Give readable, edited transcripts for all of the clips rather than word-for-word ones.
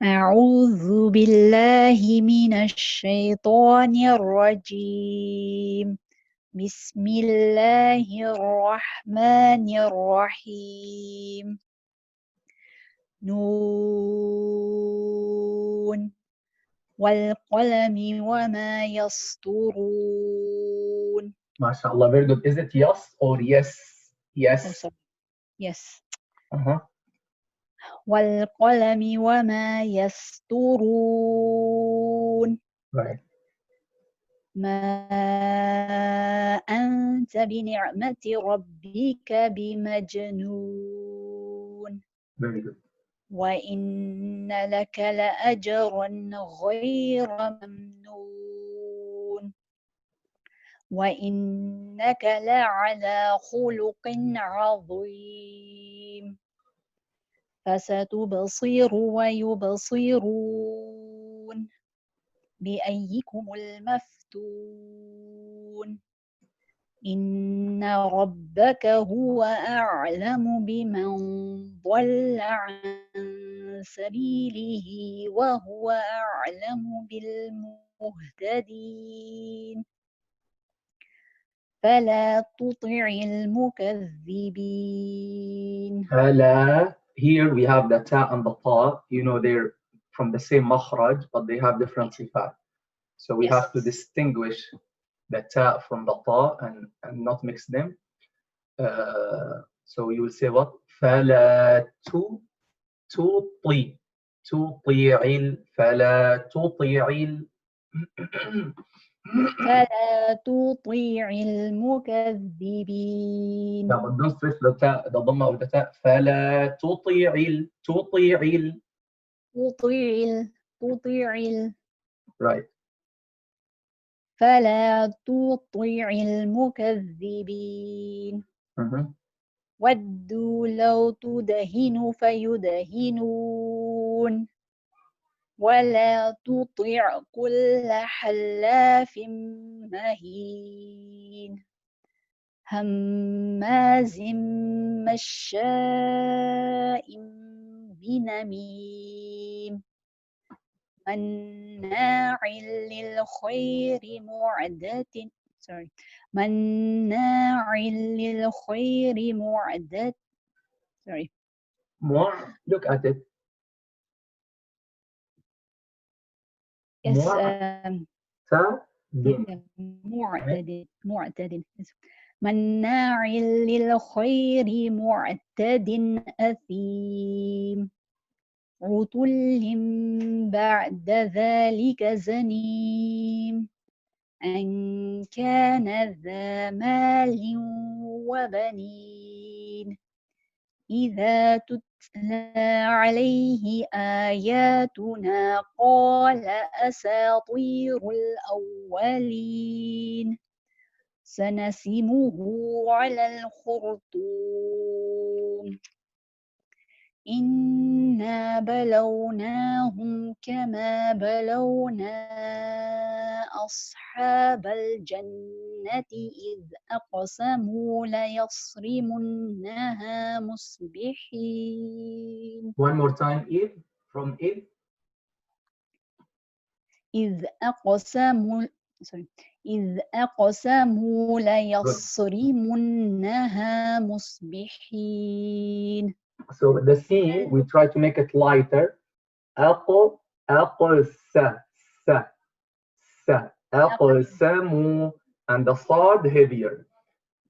أعوذ بالله من الشيطان الرجيم. بسم الله الرحمن الرحيم. نون والقلم وما يسطرون. MashaAllah, very good. Is it yes or yes? Oh, Yes. sorry. Yes. والقلم وما يسطرون. Right. ما أنت بنعمة ربك بمجنون. Very good. وإن لك لأجرا غير ممنون. وإنك لعلى خلق عظيم. فستبصر ويبصرون بأيكم المفتون. إن ربك هو أعلم بمن ضل عن سبيله وهو أعلم بالمهتدين. فلا تطع المكذبين. Here we have the ta and the ta. You know, they're from the same makhraj, but they have different sifat. So we have to distinguish the ta from the ta and not mix them. So you will say what? فلا تطيع فلا تطيع فلا تطيع المكذبين. Yeah, but don't stress the ضمة of the ta. فلا تطيع تطيع Right. فلا تطيع المكذبين. ودوا لو تدهن فيدهنون. ولا تطع كل حلاف مهين. هماز مشاء بنميم. مناع للخير معتد. Look at it. Yes. معتد. مناع للخير معتد أثيم. عتل بعد ذلك زنيم. أن كان ذا مال وبنين. إذا تتلى عليه آياتنا قال أساطير الأولين. سنسمه على الخرطوم. إنا بلوناهم كما بلونا أصحاب الجنة إذ أقسموا ليصرمنها مصبحين. One more time. From إذ أقسموا ليصرمنها مصبحين. So the scene, we try to make it lighter. أقسموا, and the صاد heavier.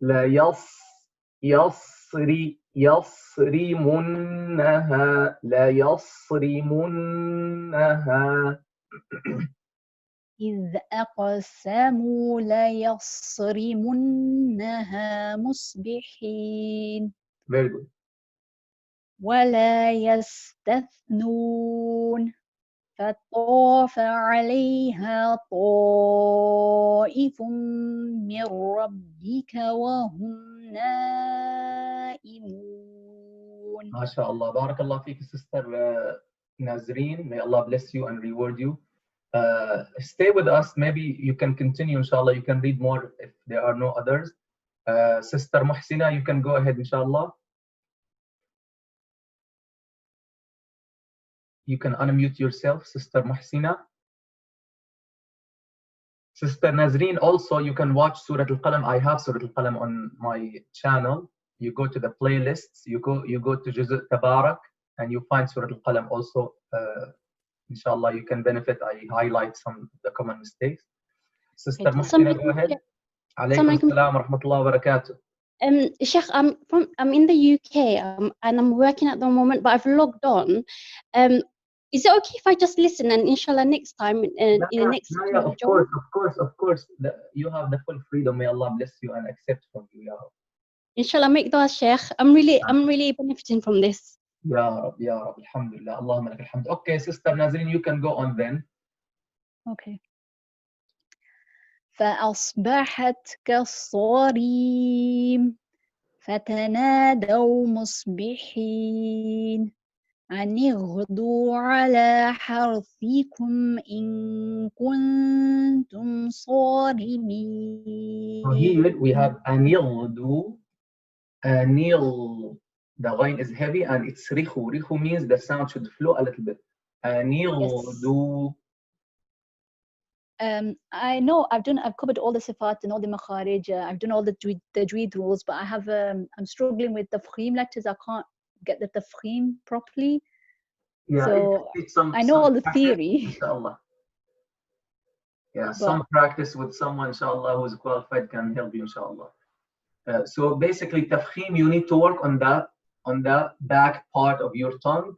لا يصرمنها لا يصرمنها. إذ أقسموا ليصرمنها مصبحين. Very good. ولا يستثنون. فطاف عليها طائف من ربك وهم نائمون. MashaAllah. Barakallah feek, Sister Nazreen. May Allah bless you and reward you. Stay with us. Maybe you can continue, inshallah. You can read more if there are no others. Sister Muhsina, you can go ahead, inshallah. you can unmute yourself, Sister Muhsina. Sister Nazreen, also you can watch Surah Al-Qalam. I have Surah Al-Qalam on my channel. You go to the playlists, you go to Juz' Tabarak, and you find Surah Al-Qalam also. Inshallah, you can benefit. I highlight some of the common mistakes. Sister Muhsina, go ahead. Alaykum assalam wa rahmatullahi wa barakatuh. Sheikh, I'm in the UK and I'm working at the moment, but I've logged on. Is it okay if I just listen and inshallah next time in the next of course. You have the full freedom. May Allah bless you and accept from you, Ya Rab. Inshallah, make dua, Sheikh. I'm really benefiting from this. Ya Rab, alhamdulillah. Allahumma lak alhamd. Okay, Sister Nazreen, you can go on then. Okay. فأصبحت كالصريم فتنادوا مصبحين أن اغدوا على حرثكم إن كنتم صارمين. So here we have anil. Anil. The line is heavy and it's rihu. Rihu means the sound should flow a little bit. Anil. I know I've covered all the sifat and all the makharij. I've done all the tajweed rules, but I'm struggling with the tafkhim letters. I can't get the tafkhim properly. Yeah, so I know all the theory. Inshallah. Yeah, some practice with someone, inshallah, who's qualified can help you, inshallah. So basically, tafkhim, you need to work on the back part of your tongue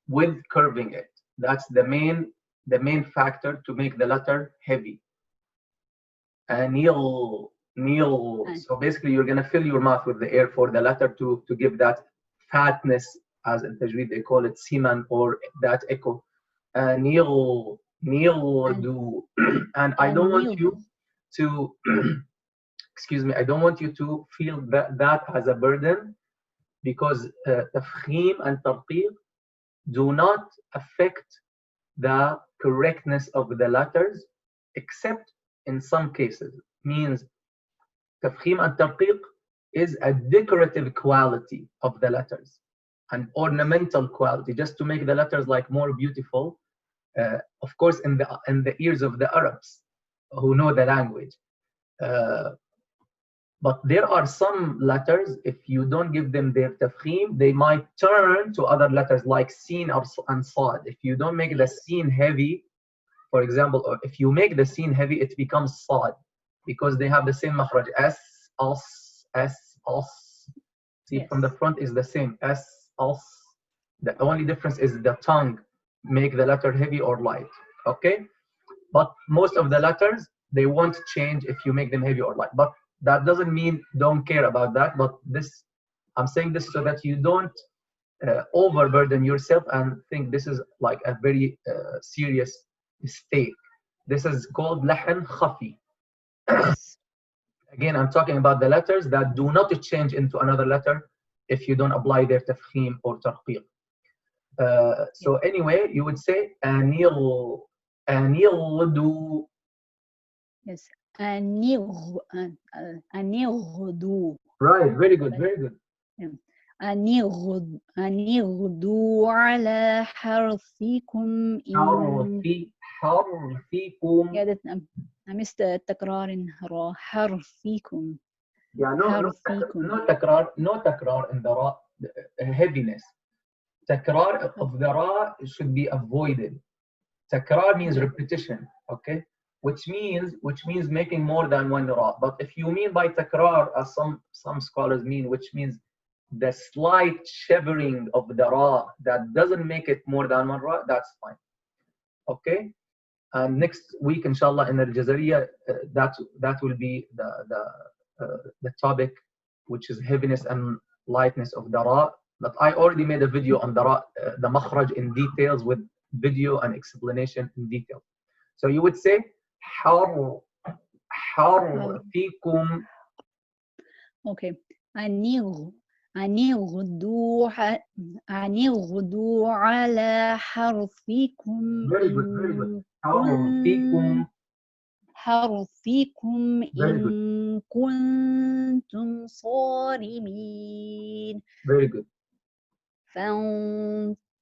with curving it. That's the main factor to make the letter heavy. Anil. So basically, you're gonna fill your mouth with the air for the letter to give that fatness, as in tajweed they call it siman, or that echo. Anil. And I don't want you to excuse me, I don't want you to feel that as a burden, because tafkhim and tarqiq do not affect the correctness of the letters, except in some cases. Means tafkhim and tarqiq is a decorative quality of the letters, an ornamental quality, just to make the letters like more beautiful. Of course, in the ears of the Arabs who know the language. But there are some letters, if you don't give them their tafkhim, they might turn to other letters like sin and sad. If you don't make the sin heavy, for example, or if you make the sin heavy, it becomes sad, because they have the same makhraj. S, as. See, from the front is the same. S, as. The only difference is the tongue make the letter heavy or light. Okay? But most of the letters, they won't change if you make them heavy or light. But that doesn't mean don't care about that. But I'm saying this so that you don't overburden yourself and think this is like a very serious mistake. This is called lahan khafi. Again, I'm talking about the letters that do not change into another letter if you don't apply their tafkhim or tarqiq. So anyway, you would say anil do. Yes, anil. Right, very good. أن يغدوا على حرثكم حرثكم. I missed the تكرار را حرثكم. Yeah, no takrar in the ra, heaviness. Takrar of the ra should be avoided. Takrar means repetition, okay? Which means making more than one ra. But if you mean by takrar, as some scholars mean, which means the slight shivering of the ra that doesn't make it more than one ra, that's fine. Okay? And next week, inshallah, in al-Jazariya, that will be the topic, which is heaviness and lightness of the ra. But I already made a video on the ra, the makhraj in details, with video and explanation in detail. So you would say حرثكم. Okay. أن يغدوا على حرثكم. Very good. حرثكم إن كنتم صارمين. Very good.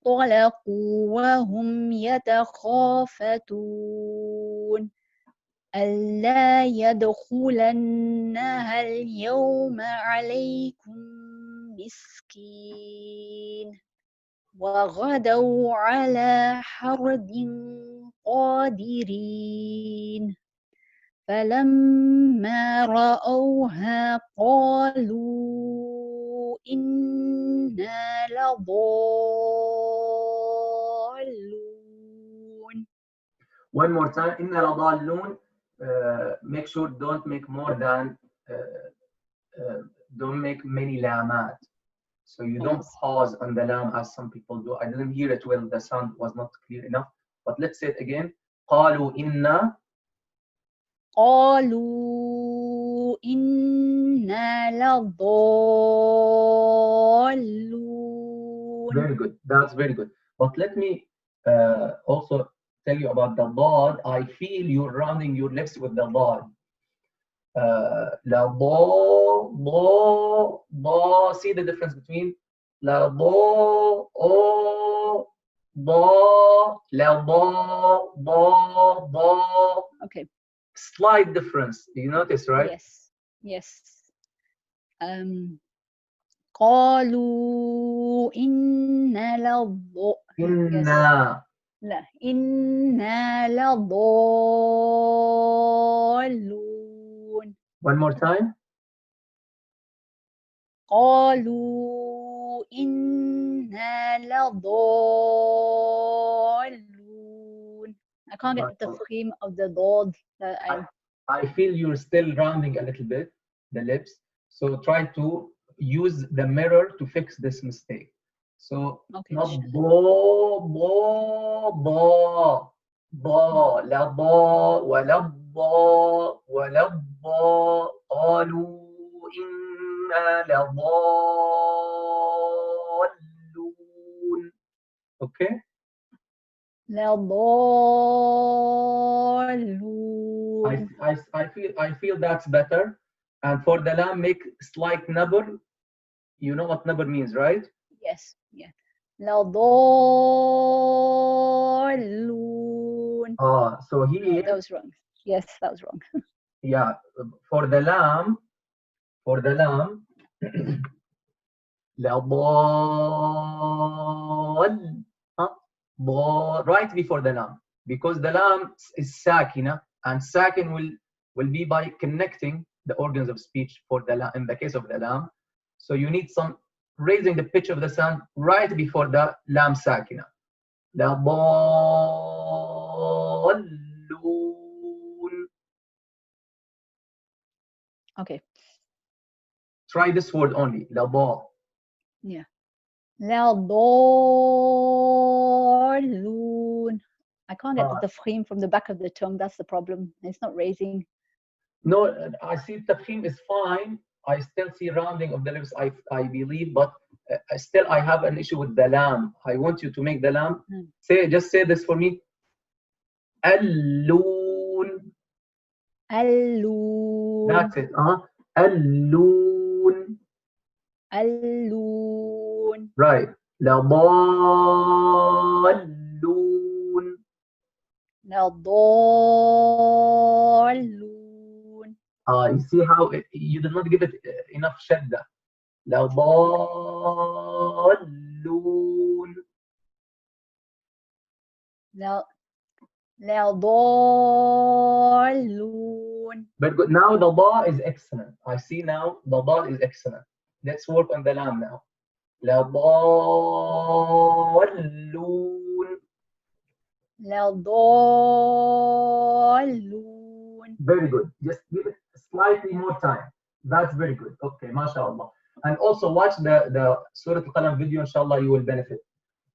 فانطلقوا وهم يتخافتون ألا يدخلنها اليوم عليكم مسكين وغدوا على حرد قادرين فلما رأوها قالوا إنا لضالون. One more time. إنا لضالون. Make sure don't make more than don't make many lamat. So you don't Yes. pause on the lam as some people do. I didn't hear it well. The sound was not clear enough. But let's say it again. قالوا إنا قالوا إنا لضالون. Very good. That's very good. But let me also tell you about the dad. I feel you're rounding your lips with the dad. La da. See the difference between la da, o, da, la da. Okay. Slight difference. You notice, right? Yes. Yes. قالوا إنا إنا. لا إنا لضالون. One more time. قالوا إنا لضالون. I can't get the theme of the ضاد. I feel you're still rounding a little bit the lips. So try to use the mirror to fix this mistake. So Okay. not ضا لا ضا ولا الضا ولا الضا قالوا إنا لضالون. Okay. لضالون. I feel that's better. And for the lam, make slight nabr. You know what nabr means, right? Yes. Yeah. لضالون. So here. That was wrong. Yes, that was wrong. Yeah. For the lam. لضال. Right before the lam, because the lam is sakina, and sakin will be by connecting the organs of speech for the lam. In the case of the lam, so you need some raising the pitch of the sound right before the lam sakina. لضالون. Okay. Try this word only. لضا. Yeah. لضالون. I can't get the tafkhim from the back of the tongue. That's the problem. It's not raising. No, I see tafkhim is fine. I still see rounding of the lips, I believe, but still I have an issue with the lam. I want you to make the lam. Just say this for me. اللون. اللون. That's it. اللون. اللون. Right. لضالون. لضالون. You see how you did not give it enough shadda. لضالون. لضالون. Very good. Now the ba is excellent. I see now the ba is excellent. Let's work on the lam now. لضالون. لضالون. Very good. Just give it slightly more time. That's very good. Okay, mashallah. And also watch the Surah Al-Qalam video, inshallah, you will benefit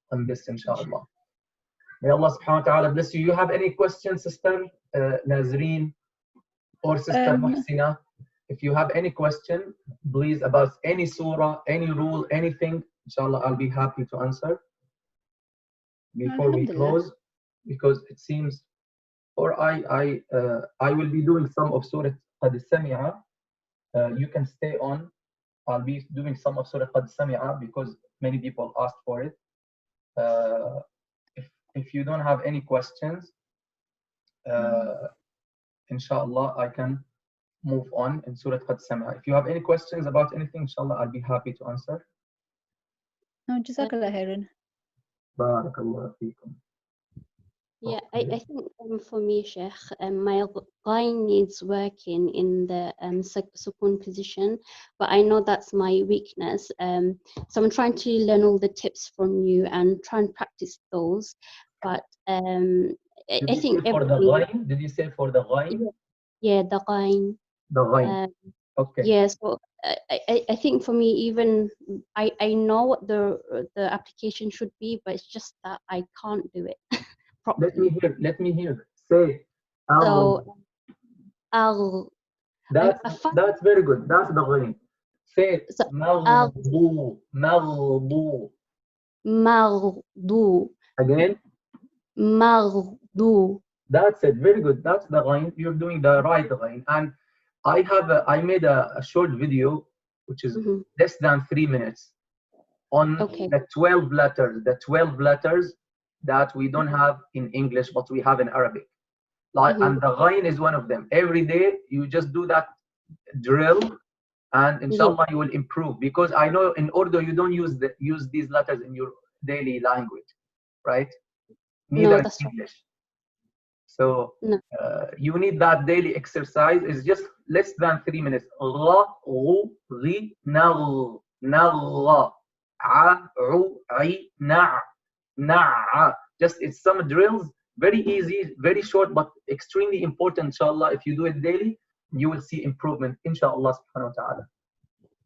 from this, inshallah. May Allah subhanahu wa ta'ala bless you. You have any questions, Sister Nazreen or Sister Muhsina? If you have any question, please, about any surah, any rule, anything, inshallah, I'll be happy to answer before we close, because it seems, or I will be doing some of Surah Qad Sami'a. You can stay on. I'll be doing some of Surah Qad Sami'a because many people asked for it. If you don't have any questions, inshallah, I can move on in Surah Qad Sami'a. If you have any questions about anything, inshallah, I'll be happy to answer. No, Jazakallah khairan. Barakallah feekum. Yeah, I think for me, Sheikh, my ghain needs working in the sukun position, but I know that's my weakness. So I'm trying to learn all the tips from you and try and practice those. But Did I you think say for the everything, ghain? Did you say for the ghain? yeah, the ghain. The ghain. Okay. Yeah, so I think for me, even I know what the application should be, but it's just that I can't do it properly. Let me hear. Say So I'll that's very good. That's the ghain. Say it. so Maghdu. Maghdu. maghdu Again. maghdu. That's it. Very good. That's the ghain. You're doing the right ghain. And I made a short video which is less than 3 minutes on the 12 letters. The 12 letters that we don't have in English, but we have in Arabic. And the ghain is one of them. Every day you just do that drill, and inshallah you will improve. Because I know in Urdu you don't use these letters in your daily language, right? Neither in English. So you need that daily exercise. It's just less than 3 minutes. Ra, ru, ri, na, ra, a, ru, I, na. Just it's some drills, very easy, very short, but extremely important. Inshallah, if you do it daily, you will see improvement. Inshallah, subhanahu wa ta'ala.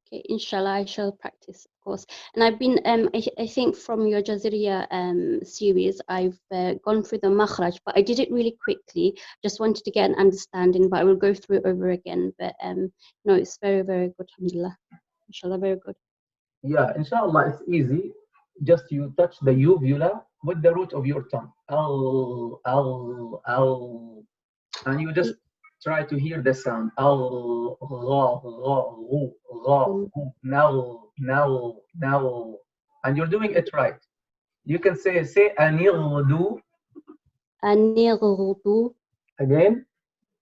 Okay, inshallah, I shall practice, of course. And I've been, I think from your Jazariya series, I've gone through the makhraj, but I did it really quickly. Just wanted to get an understanding, but I will go through it over again. But no, it's very, very good. Alhamdulillah. Inshallah, very good. Yeah, inshallah, it's easy. Just you touch the uvula with the root of your tongue. And you just try to hear the sound. Now. And you're doing it right. You can say anirdu. Anirdu. Again.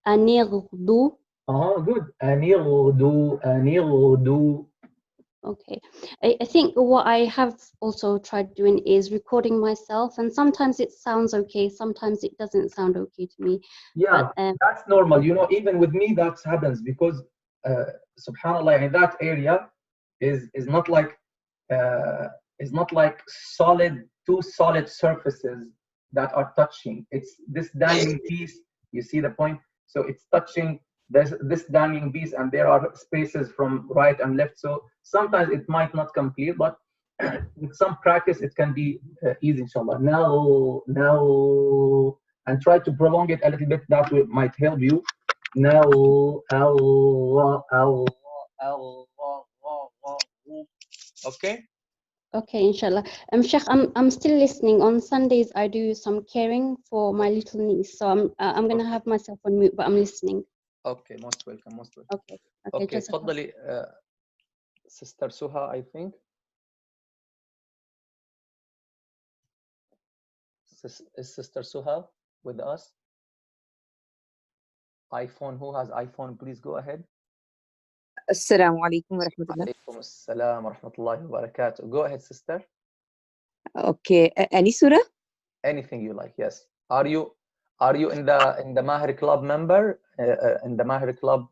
Anirdu. Good. Anirdu. Okay, I think what I have also tried doing is recording myself, and sometimes it sounds okay, sometimes it doesn't sound okay to me. Yeah, but, that's normal. You know, even with me that happens because subhanallah, in that area is not like two solid surfaces that are touching. It's this dangling piece. You see the point? So it's touching this dangling piece, and there are spaces from right and left. So sometimes it might not come clear, but with some practice it can be easy, inshallah. Now, and try to prolong it a little bit. That might help you. Now, okay. Okay, inshallah. Sheikh, I'm still listening. On Sundays, I do some caring for my little niece, so I'm gonna have myself on mute, but I'm listening. Okay, most welcome. Okay. Tfaddali, Sister Suha, I think. Is Sister Suha with us? iPhone, who has iPhone, please go ahead. Assalamu alaikum wa rahmatullah. Alaikum assalam wa rahmatullahi wa barakatuh. Go ahead, sister. Okay, any surah? Anything you like, yes. Are you in the Mahir Club member? In the Mahir Club?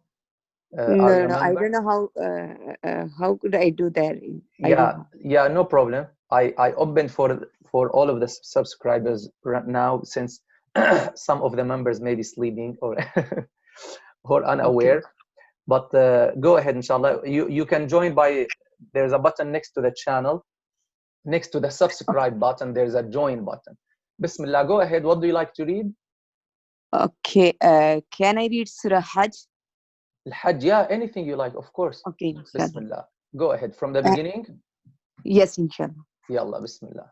No, I don't know how could I do that? Yeah, no problem. I opened for all of the subscribers right now, since some of the members may be sleeping or or unaware. Okay. But go ahead, inshallah. You can join by, there's a button next to the channel, next to the subscribe button, there's a join button. Bismillah, go ahead. What do you like to read? Okay, can I read Surah Hajj? Al-Hajj, yeah, anything you like, of course. Okay, Bismillah. Go ahead from the beginning. Yes, inshallah. Yallah, Bismillah.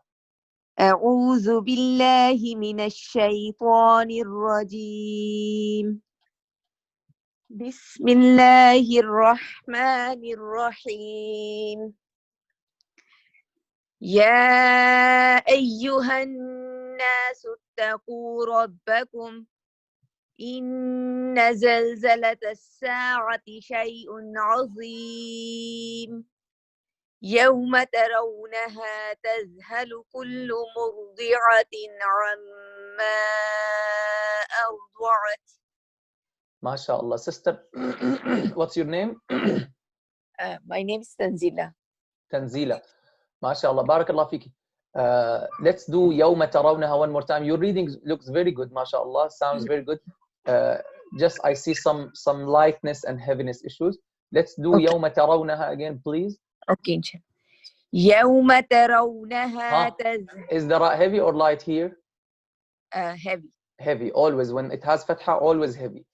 أعوذ بالله من الشيطان الرجيم. بسم الله الرحمن الرحيم. يا أيها الناس اتقوا ربكم إن زلزلة الساعة شيء عظيم يوم ترونها تذهل كل مرضعة عما أرضعت. ما شاء الله. Sister, what's your name? My name is Tanzila. Tanzila. ما شاء الله. بارك الله فيك. Let's do يوم ترونها one more time. Your reading looks very good. ما شاء الله. Sounds very good. Just I see some lightness and heaviness issues. Let's do Okay. يوم ترونها again, please. Okay. يوم ترونها Is the ra heavy or light here? Heavy. Heavy. Always. When it has fatha, always heavy.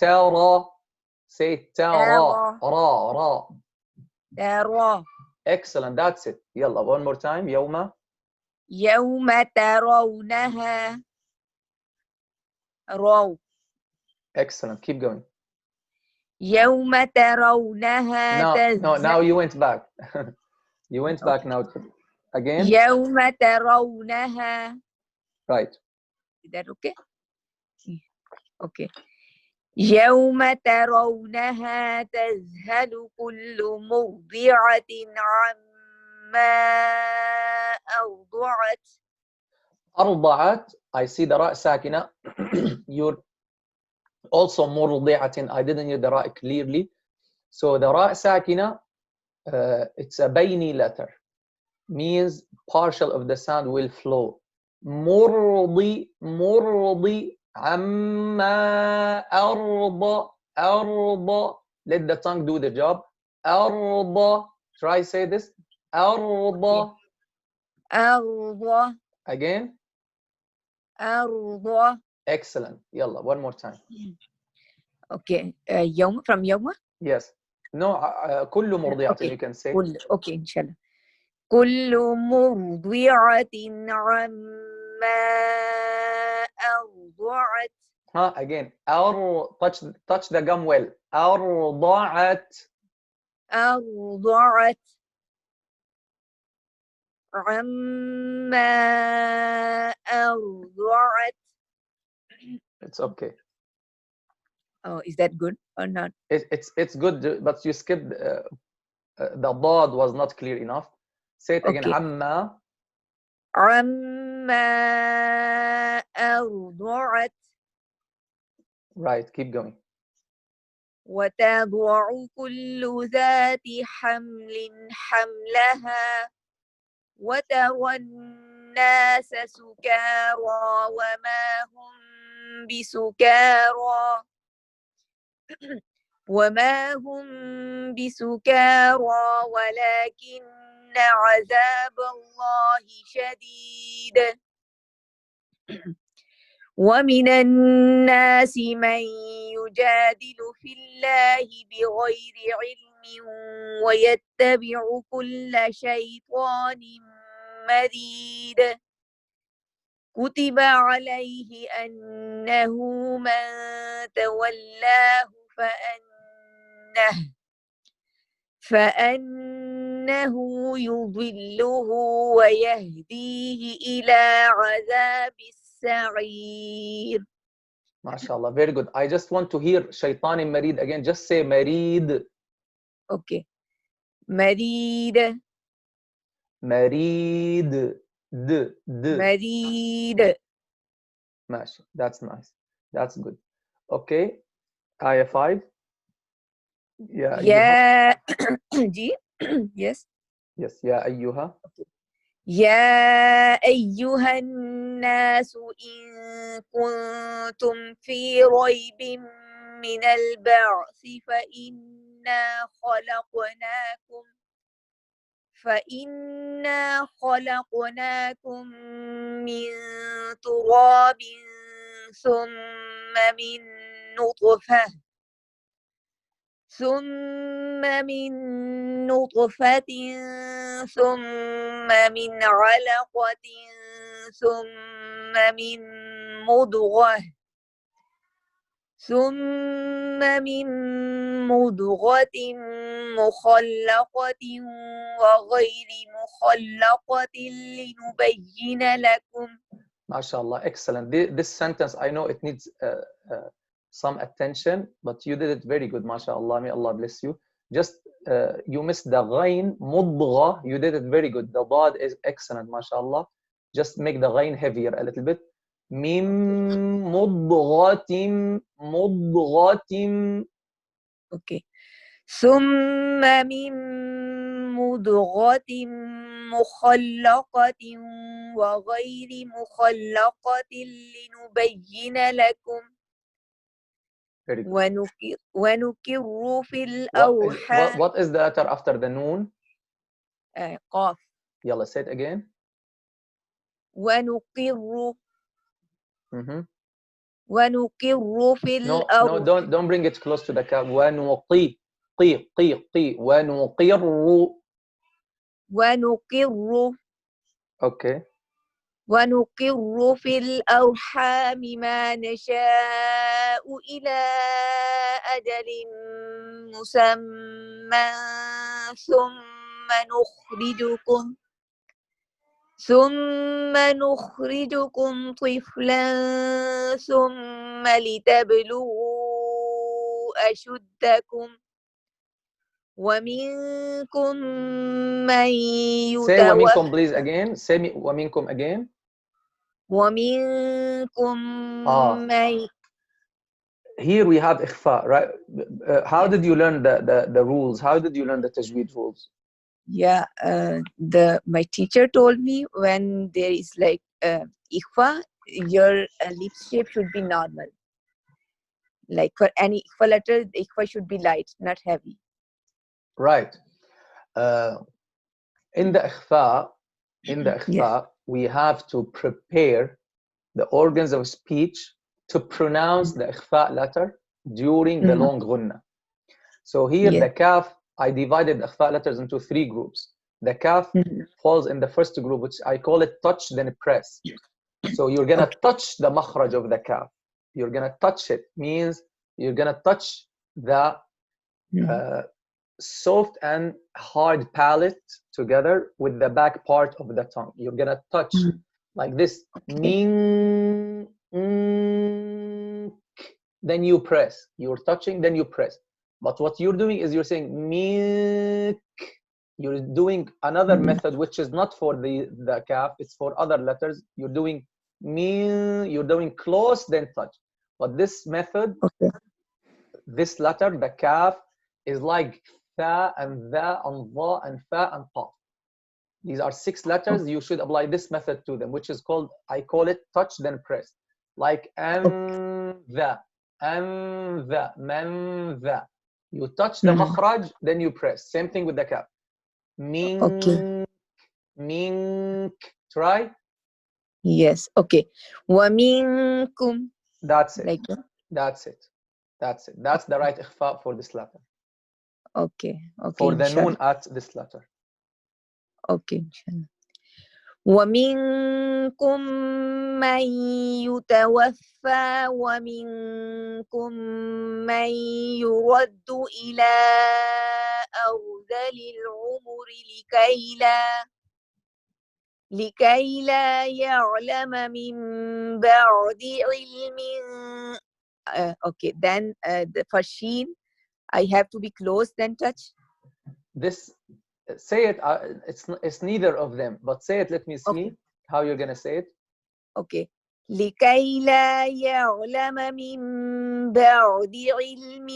ترى. Say ترى. را. ترى. Excellent. That's it. يلا one more time. يوم ترونها رو. Excellent. Keep going. يوم ترونها No, now you went back. You went back now. Again. يوم ترونها. Right. Is that okay? Okay. يوم ترونها تذهل كل مرضعة عما أرضعت. أرضعت. I see the راء ساكنة. You're also مرضعة. I didn't hear the راء clearly. So the راء ساكنة, it's a بيني letter. Means partial of the sound will flow. مرضي. عما أرضى. Let the tongue do the job. أرضى. Try say this. أرضى. Again. أرضى. Excellent. يلا one more time. Okay. يوم from يوم. Yes. No. كل مرضعة. Okay. You can say. Okay. إن شاء الله. كل مرضعة عما أرضعت. Again. Touch the gum well. أرضعت. عما أرضعت. It's okay. Oh, is that good or not? It's good, but you skipped the ضاد was not clear enough. Say it again. Okay. عما أرضعت. Right. Keep going. وتضع كل ذات حمل حملها وترى الناس سكارى وما هم بسكارى ولكن عذاب الله شديد. ومن الناس من يجادل في الله بغير علم ويتبع كل شيطان مريد. كتب عليه أنه من تولاه فأنه يضله ويهديه إلى عذاب السعير. ما شاء الله. Very good. I just want to hear شيطان مريد again. Just say مريد. Okay. مريد. مريد. ماشي. That's nice. That's good. Okay. Ayah 5. يا جي. Yes. Yes. يا أيها. يا أيها الناس إن كنتم في ريب من البعث فإنا خلقناكم من تراب ثم من نطفة ثم من علقة ثم من مضغة ثم من مضغة مخلقة وغير مخلقة لنبين لكم. MashaAllah, excellent. This sentence, I know it needs some attention, but you did it very good, MashaAllah. May Allah bless you. Just you missed the ghain, mudgha. You did it very good. The dad is excellent, MashaAllah. Just make the ghain heavier a little bit. Mim mudghatim. Okay. ثم من مضغة مخلقة وغير مخلقة لنبين لكم. Very good. ونكر في الأرحام. What is the letter after the noon? قاف. Yalla, say it again. ونقر. ونقر في الأرحام. No, don't bring it close to the kaf. ونقي. ونقر. Okay. ونقر في الأرحام ما نشاء إلى أجل مسمى ثم نخرجكم طفلا ثم لتبلغوا أشدكم ومنكم من يتوفى. Say ومنكم please again. Say ومنكم again. ومنكم من. Here we have إخفاء, right? How did you learn the rules? How did you learn the tajweed rules? Yeah, my teacher told me when there is like ikhfa, your lip shape should be normal. Like for any ikhfa letter, the ikhfa should be light, not heavy. Right. In the ikhfa, yes, we have to prepare the organs of speech to pronounce the ikhfa letter during the long ghunna. So here the kaf, I divided the ikhfa letters into 3 groups. The kaf falls in the first group, which I call it touch then press. So you're gonna touch the makhraj of the kaf. You're gonna touch it, means you're gonna touch the soft and hard palate together with the back part of the tongue. You're gonna touch like this. Min, then you press. You're touching, then you press. But what you're doing is you're saying milk. You're doing another method which is not for the kaf, it's for other letters. You're doing milk, you're doing close, then touch. But this method, this letter, the kaf, is like tha and dha and dha and fa and ta. These are 6 letters. You should apply this method to them, which is called, I call it touch then press. Like an dha, man dha. You touch the makhraj, then you press. Same thing with the kaf. Mink, mink. Try. Yes. Okay. وَمِنكُمْ. That's it. Like that's it. That's it. That's the right ikhfa for this letter. Okay. Okay. For the noon at this letter. Okay. ومنكم من يتوفى ومنكم من يرد إلى أرذل العمر لكي لا يعلم من بعد علم. Okay, then for sheen, I have to be close, then touch. This, say it. It's neither of them, but say it. Let me see how you're gonna say it. Okay. لكي لا يعلم من بعد علم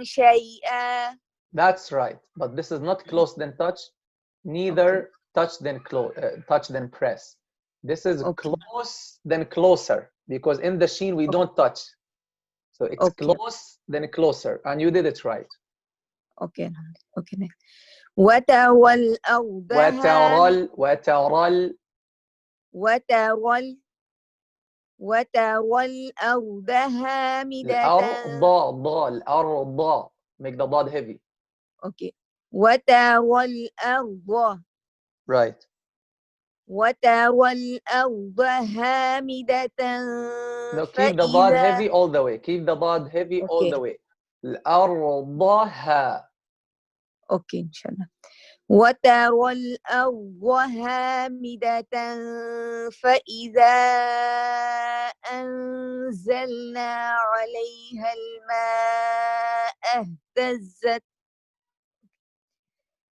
شيئا. That's right, but this is not close then touch, neither touch then touch then press. This is close then closer, because in the sheen we don't touch. So it's close then closer, and you did it right. Okay. Okay. Next. وترى الأرض الأرض هامدة. الأرض. Make the dad heavy. Okay. وترى الأرض. Right. وترى الأرض هامدة No, keep the bod فإذا heavy all the way. Keep the bod heavy all the way. الأرض أوكي إن شاء الله. وترى الأرض هامدة فإذا أنزلنا عليها الماء اهتزت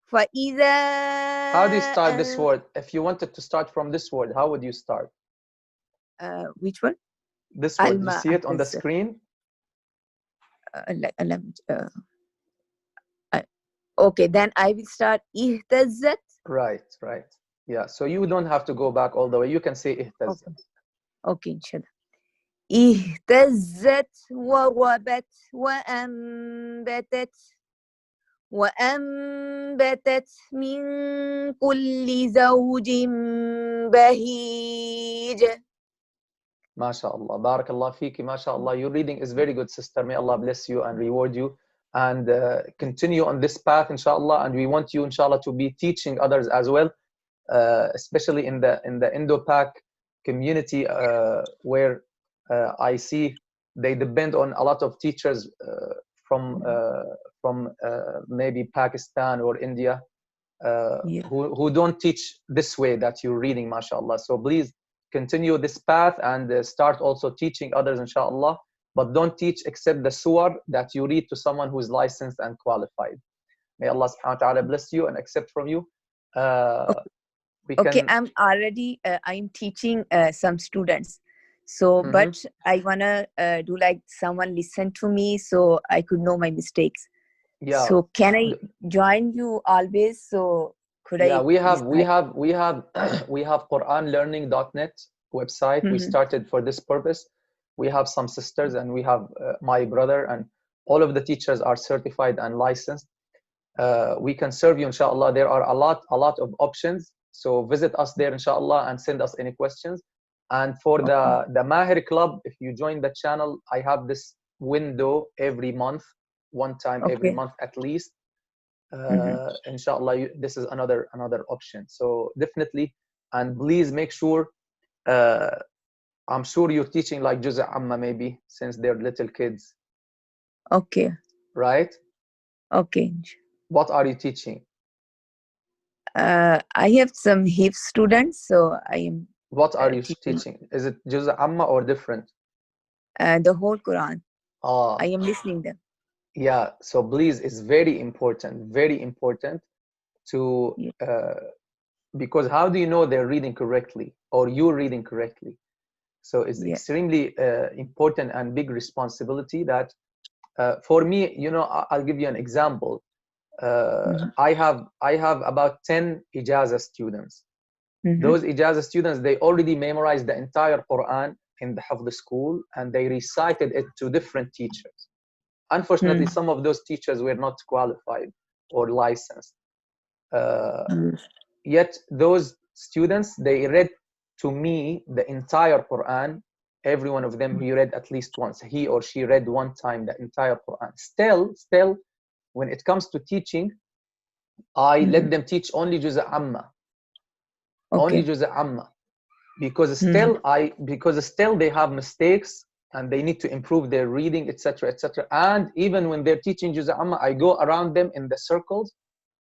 فإذا How do you start this word? If you wanted to start from this word, how would you start? which one? This word, you see it on the screen? Okay, then I will start اهتزت. Right. Yeah, so you don't have to go back all the way. You can say اهتزت. Okay, إن شاء الله. اهتزت وربت وأنبتت من كل زوج بهيج. MashaAllah. Barakallah fiki. MashaAllah. Your reading is very good, sister. May Allah bless you and reward you. And continue on this path, inshallah. And we want you, inshallah, to be teaching others as well, especially in the Indo-Pak community, where I see they depend on a lot of teachers from maybe Pakistan or India, who don't teach this way that you're reading, mashallah. So please continue this path and start also teaching others, inshallah. But don't teach except the surah that you read to someone who is licensed and qualified. May Allah subhanahu wa ta'ala bless you and accept from you. Okay, I'm already I'm teaching some students. So, but I wanna do like someone listen to me so I could know my mistakes. Yeah. So can I join you always? So could I? Yeah, we have QuranLearning.net website. We started for this purpose. We have some sisters and we have my brother, and all of the teachers are certified and licensed. We can serve you, inshallah. There are a lot of options. So visit us there, inshallah, and send us any questions. And for the Mahir Club, if you join the channel, I have this window every month, one time every month at least. Inshallah, this is another option. So definitely, and please make sure. I'm sure you're teaching like Juz' Amma maybe, since they're little kids. Okay. Right? Okay. What are you teaching? I have some Hifz students, so I am. What are you teaching? Is it Juz' Amma or different? The whole Quran. I am listening them. Yeah, so please, it's very important to because how do you know they're reading correctly or you're reading correctly? So it's extremely important and big responsibility that for me, I'll give you an example. I have about 10 Ijaza students. Those Ijaza students, they already memorized the entire Quran in the Hafdh school and they recited it to different teachers. Unfortunately, some of those teachers were not qualified or licensed. Yet those students, they read to me the entire Quran. Every one of them, he read at least once. He or she read one time the entire Quran. Still, when it comes to teaching, I let them teach only Juz' Amma. Only Juz' Amma. Because still they have mistakes and they need to improve their reading, etc. And even when they're teaching Juz' Amma, I go around them in the circles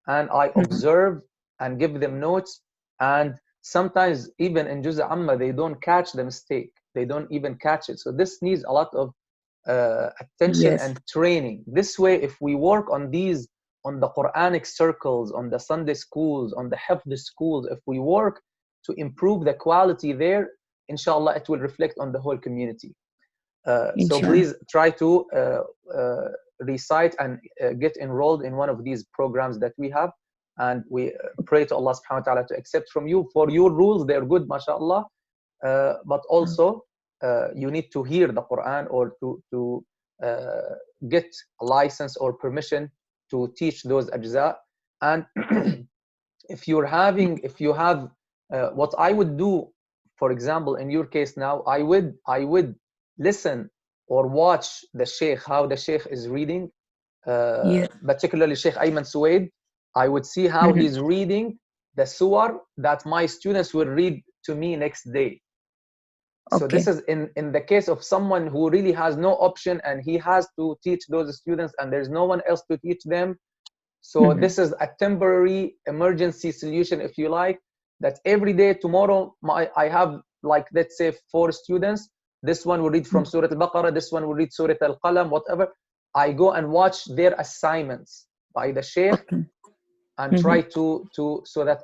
and I observe and give them notes. And sometimes even in Juz' Amma, they don't catch the mistake. They don't even catch it. So this needs a lot of attention and training. This way, if we work on these, on the Quranic circles, on the Sunday schools, on the Hafdh schools, if we work to improve the quality there, inshallah, it will reflect on the whole community. So please try to recite and get enrolled in one of these programs that we have. And we pray to Allah subhanahu wa ta'ala to accept from you. For your rules, they're good, mashallah. But also, you need to hear the Quran or to get a license or permission to teach those ajza. And if you have what I would do, for example, in your case now, I would listen or watch the Sheikh, how the Sheikh is reading, particularly Sheikh Ayman Suwaid. I would see how he's reading the surah that my students will read to me next day. So Okay. this is in the case of someone who really has no option and he has to teach those students and there's no one else to teach them. So this is a temporary emergency solution, if you like, that every day, tomorrow, I have, like, let's say 4 students. This one will read from Surah Al-Baqarah, this one will read Surah Al-Qalam, whatever. I go and watch their assignments by the Sheikh and try to so that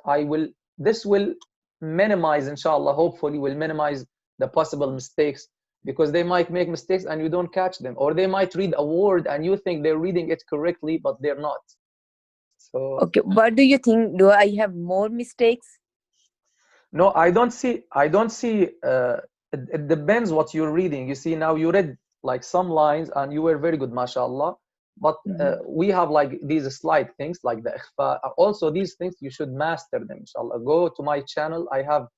this will minimize, inshallah, hopefully will minimize the possible mistakes, because they might make mistakes and you don't catch them, or they might read a word and you think they're reading it correctly, but they're not. So Okay, what do you think? Do I have more mistakes? no, I don't see it depends what you're reading. You see, now you read like some lines and you were very good, mashallah, but we have like these slight things like the ikhfa. Also these things you should master them, inshallah. Go to my channel. I have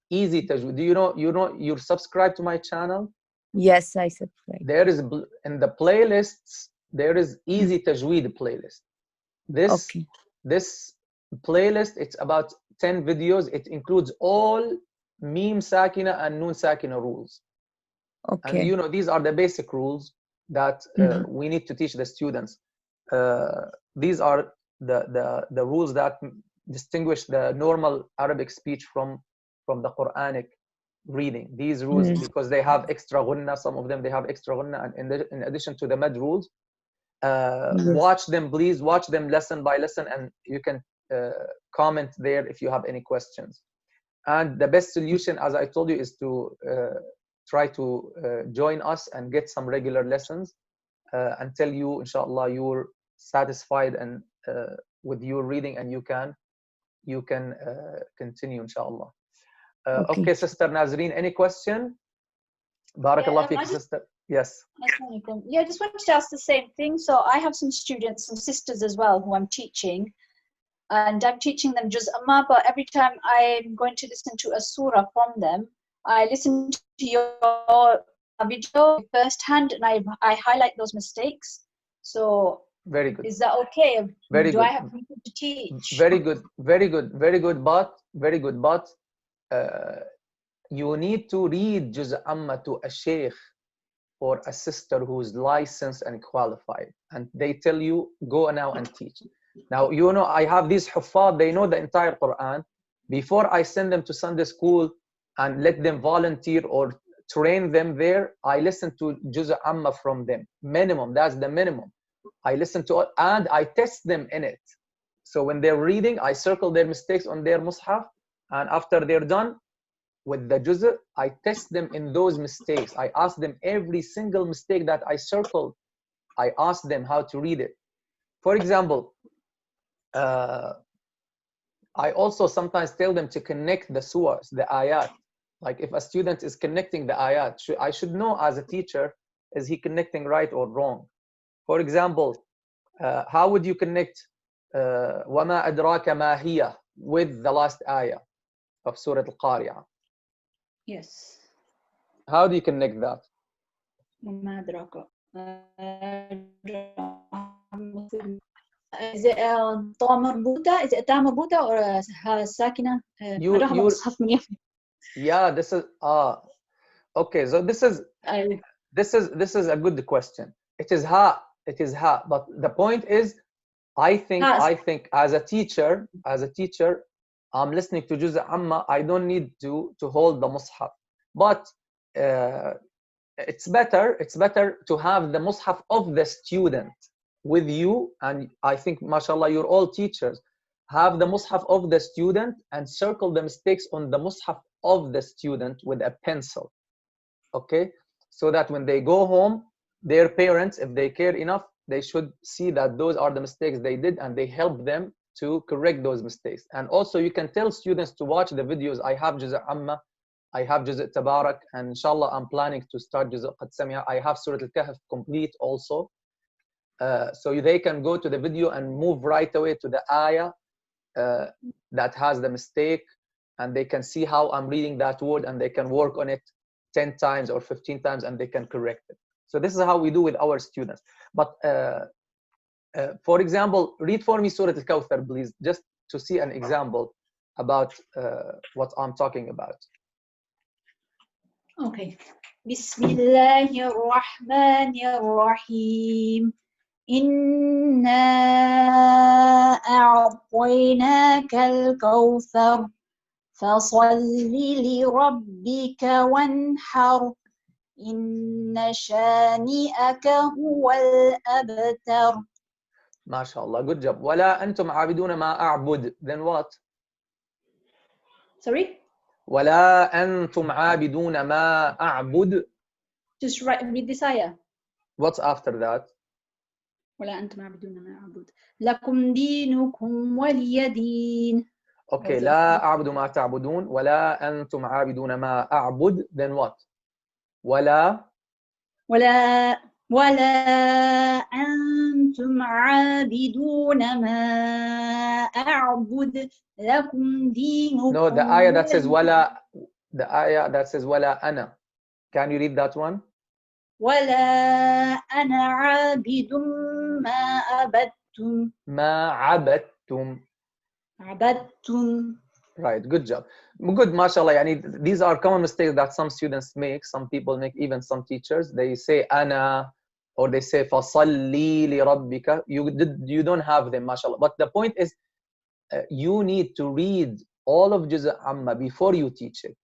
easy tajweed. Do you know you're subscribed to my channel? Yes, I subscribe. There is in the playlists, there is easy tajweed playlist. This playlist, it's about 10 videos. It includes all meme sakina and noon sakina rules. Okay. And you know, these are the basic rules that we need to teach the students. These are the rules that distinguish the normal Arabic speech from the Quranic reading. These rules, because they have extra ghunna, some of them they have extra ghunna, and in addition to the mad rules. Watch them, please watch them lesson by lesson, and you can comment there if you have any questions. And the best solution, as I told you, is to try to join us and get some regular lessons until you, inshallah, you're satisfied and with your reading, and you can continue, inshallah. Okay, Sister Nazreen, any question? Barakallah feek, sister. Yes. Yeah, I just wanted to ask the same thing. So I have some students, some sisters as well, who I'm teaching, and I'm teaching them Juz Amma, but every time I'm going to listen to a surah from them, I listen to your video firsthand, and I highlight those mistakes. So very good. Is that okay? Very Do good. I have people to teach? Very good, very good, very good. But you need to read Juz Amma to a sheikh or a sister who's licensed and qualified, and they tell you, go now and teach. Now, you know, I have these huffaz, they know the entire Quran. Before I send them to Sunday school and let them volunteer or train them there, I listen to Juz Amma from them. Minimum, that's the minimum. I listen to it and I test them in it. So when they're reading, I circle their mistakes on their mushaf, and after they're done with the juz', I test them in those mistakes. I ask them every single mistake that I circled. I ask them how to read it. For example, I also sometimes tell them to connect the surahs, the ayat. Like if a student is connecting the ayat, I should know as a teacher, is he connecting right or wrong? For example, how would you connect وَمَا أَدْرَاكَ مَا هِيَ with the last ayah of Surah Al-Qari'ah? Yes. How do you connect that? وَمَا أَدْرَاكَ. Is it طاء مربوطة? Is it طاء مربوطة or ساكنة? Yeah, this is okay. So this is a good question. It is ha, but the point is, I think as a teacher, I'm listening to Juz Amma, I don't need to hold the mushaf. But it's better to have the mushaf of the student with you, and I think, mashallah, you're all teachers. Have the mushaf of the student and circle the mistakes on the mushaf of the student with a pencil. Okay? So that when they go home, their parents, if they care enough, they should see that those are the mistakes they did, and they help them to correct those mistakes. And also you can tell students to watch the videos. I have Juz' Amma, I have Juz' Tabarak, and inshallah I'm planning to start Juz' Qad Sami'a. I have Surah Al-Kahf complete also. So they can go to the video and move right away to the ayah that has the mistake, and they can see how I'm reading that word, and they can work on it 10 times or 15 times, and they can correct it. So this is how we do with our students. But for example, read for me Surah Al-Kawthar, please. Just to see an example about what I'm talking about. Okay. Bismillahir Rahmanir Rahim. Inna a'tainakal kawthar fasalli li rabbika wanhar inna shani'aka huwal abtar. MashaAllah, good job. ولا أنتم عابدون ما أعبد. Then what? Sorry? ولا أنتم عابدون ما أعبد. Just read this ayah. What's after that? ولا أنتم عابدون ما أعبد لكم دينكم ولي دين. Okay, لا أعبد ما تعبدون ولا أنتم عابدون ما أعبد. Then what? ولا أنتم عابدون ما أعبد لكم دينكم. No, the ayah that says ولا, the ayah that says ولا أنا. Can you read that one? ولا أنا عابد ما عبدتم. ما عبدتم. Right, good job. Good, mashallah. Yani, these are common mistakes that some students make, some people make, even some teachers. They say ana, or they say fasalli li rabbika. You don't have them, mashallah. But the point is, you need to read all of Juz' Amma before you teach it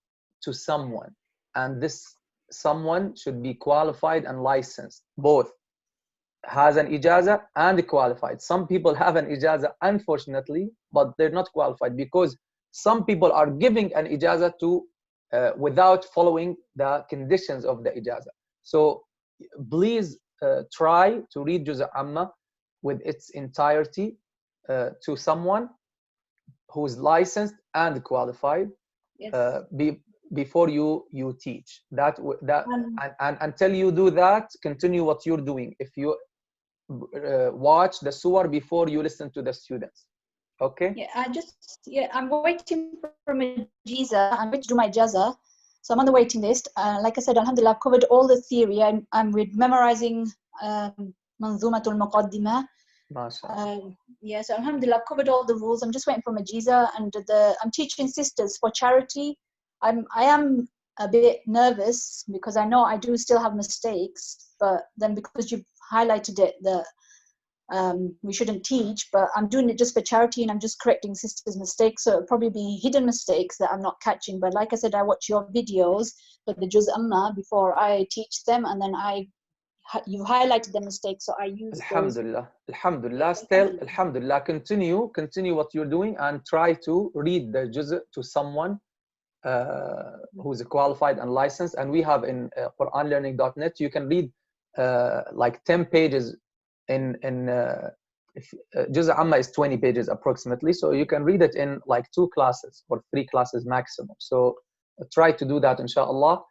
to someone. And this someone should be qualified and licensed, both has an ijaza and qualified. Some people have an ijaza, unfortunately, but they're not qualified because some people are giving an ijaza to without following the conditions of the ijaza. So please try to read Juz' Amma with its entirety to someone who's licensed and qualified. Yes. Before you teach that and until you do that, continue what you're doing. If you watch the surah before you listen to the students. Okay? Yeah, I'm waiting for my Jiza. I'm going to do my Jaza. So I'm on the waiting list. Like I said, alhamdulillah, I've covered all the theory. I'm memorizing Manzumatul Muqaddimah. Yeah, so alhamdulillah, I've covered all the rules. I'm just waiting for my Jiza, and I'm teaching sisters for charity. I am a bit nervous because I know I do still have mistakes, but then because you've highlighted it that we shouldn't teach, but I'm doing it just for charity and I'm just correcting sisters' mistakes. So it'll probably be hidden mistakes that I'm not catching. But like I said, I watch your videos for the Juz' Amma before I teach them, and then you highlighted the mistakes, so I use Alhamdulillah. Alhamdulillah. Still, alhamdulillah. Continue what you're doing and try to read the Juz' to someone who's qualified and licensed. And we have in QuranLearning.net, you can read like 10 pages in Juz' Amma is 20 pages approximately, so you can read it in like 2 classes or 3 classes maximum. So try to do that, inshallah.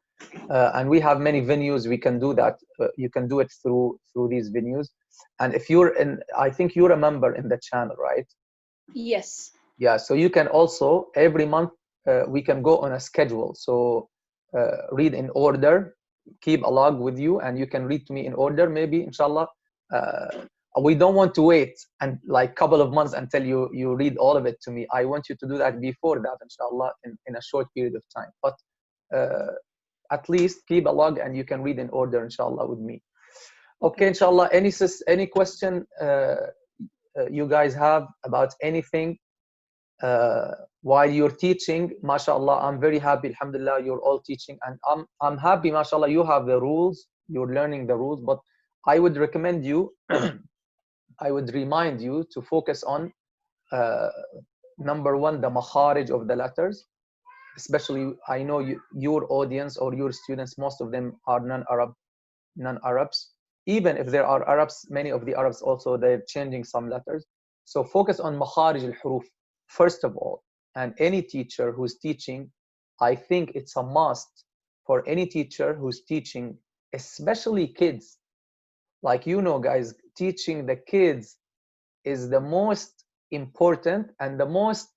And we have many venues we can do that. You can do it through these venues. And if you're in, I think you're a member in the channel, right? Yes. Yeah, so you can also every month we can go on a schedule. So read in order, keep a log with you, and you can read to me in order. Maybe, inshallah, we don't want to wait and like couple of months until you read all of it to me. I want you to do that before that, inshallah, in a short period of time. But at least keep a log and you can read in order, inshallah, with me. Okay, inshallah. Any question you guys have about anything while you're teaching? MashaAllah, I'm very happy, alhamdulillah, you're all teaching, and I'm happy, MashaAllah, you have the rules, you're learning the rules. But I would recommend you I would remind you to focus on number 1, the makharij of the letters. Especially, I know your audience or your students, most of them are non-Arabs. Even if there are Arabs, many of the Arabs also, they're changing some letters. So focus on makharij al-huruf first of all. And any teacher who's teaching, I think it's a must for any teacher who's teaching, especially kids. Like, guys, teaching the kids is the most important and the most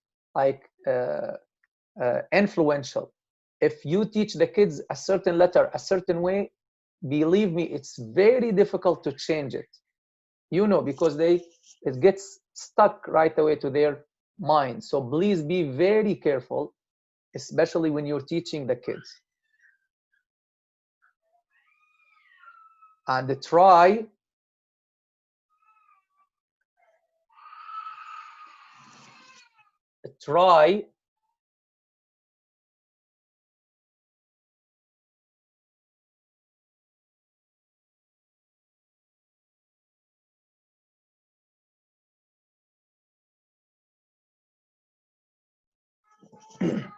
influential. If you teach the kids a certain letter a certain way, believe me, it's very difficult to change it. Because it gets stuck right away to their mind. So please be very careful, especially when you're teaching the kids. And try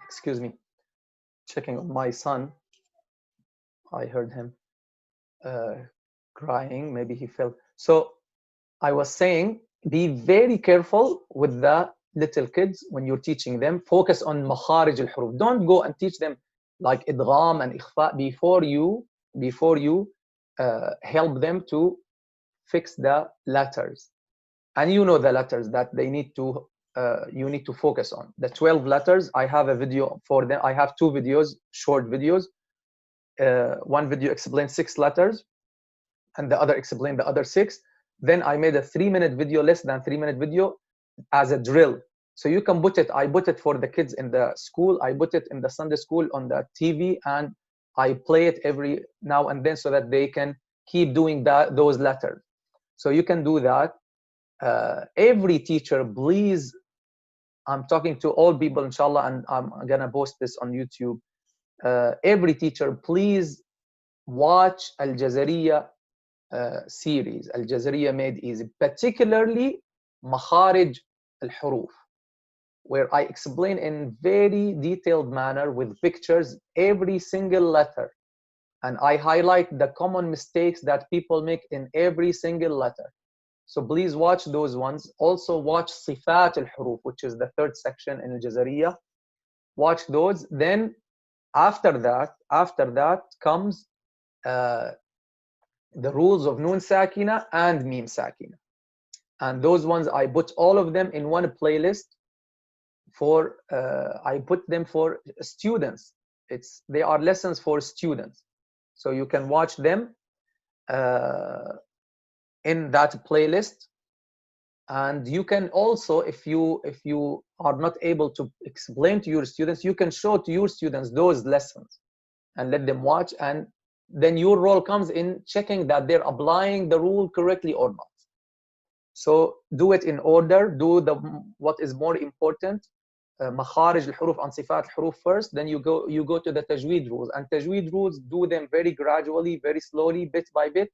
excuse me, checking on my son. I heard him crying, maybe he fell. So I was saying, be very careful with the little kids when you're teaching them. Focus on makharij al-huruf. Don't go and teach them like idgham and ikhfa before you help them to fix the letters. And you know the letters that they need to you need to focus on. The 12 letters, I have a video for them. I have 2 videos, short videos. One video explains 6 letters and the other explained the other 6. Then I made a 3-minute video, less than 3-minute video as a drill. So you can put it, I put it for the kids in the school, I put it in the Sunday school on the TV, and I play it every now and then so that they can keep doing those letters. So you can do that. Every teacher, please, I'm talking to all people, inshallah, and I'm gonna post this on YouTube. Every teacher, please watch Al Jazariya series. Al Jazariya made easy, particularly Makharij al Huruf, where I explain in very detailed manner with pictures every single letter, and I highlight the common mistakes that people make in every single letter. So please watch those ones. Also watch Sifat al-Huruf, which is the 3rd section in Al-Jazariya. Watch those. Then after that comes the rules of Noon Sakina and Mim Sakina. And those ones, I put all of them in one playlist for, I put them for students. They are lessons for students. So you can watch them in that playlist. And you can also, if you are not able to explain to your students, you can show to your students those lessons and let them watch, and then your role comes in checking that they're applying the rule correctly or not. So do it in order. Do what is more important, makharij al-huruf and sifat al-huruf first, then you go to the tajweed rules. And tajweed rules, do them very gradually, very slowly, bit by bit,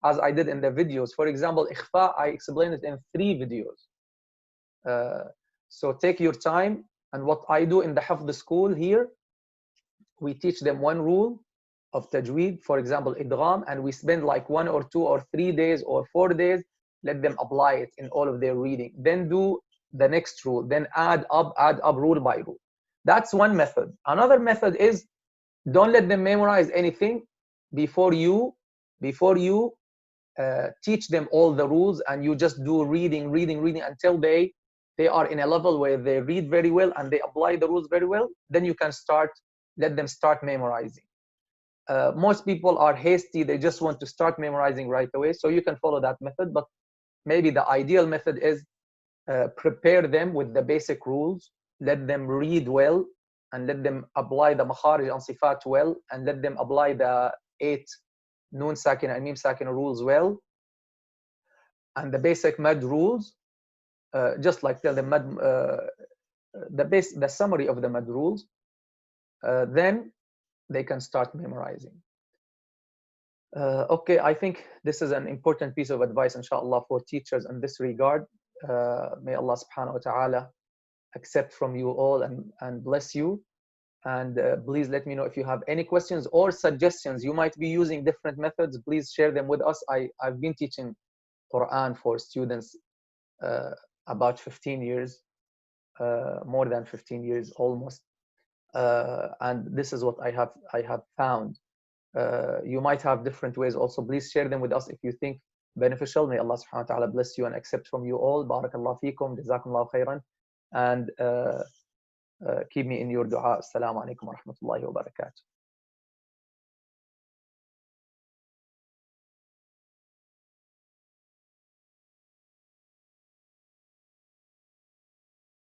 as I did in the videos. For example, ikhfa, I explained it in 3 videos. So take your time. And what I do in the hafd school here, we teach them one rule of tajweed, for example, idgham, and we spend like 1 or 2 or 3 days or 4 days, let them apply it in all of their reading. Then do the next rule, then add up rule by rule. That's one method. Another method is, don't let them memorize anything before you teach them all the rules, and you just do reading until they are in a level where they read very well and they apply the rules very well. Then you can let them start memorizing. Most people are hasty, they just want to start memorizing right away. So you can follow that method, but maybe the ideal method is prepare them with the basic rules, let them read well, and let them apply the makharij and sifat well, and let them apply the 8 Noon Sakina and Mim Sakina rules well, and the basic mad rules, just like tell them the summary of the mad rules, then they can start memorizing. Okay, I think this is an important piece of advice, inshallah, for teachers in this regard. May Allah subhanahu wa ta'ala accept from you all and bless you. And please let me know if you have any questions or suggestions. You might be using different methods. Please share them with us. I've been teaching Quran for students about 15 years, more than 15 years almost. And this is what I have found. You might have different ways also. Please share them with us if you think beneficial. May Allah subhanahu wa ta'ala bless you and accept from you all. Barakallahu feekum, jazakumullahu khairan. And keep me in your dua. Assalamu alaikum wa rahmatullahi wa barakatuh.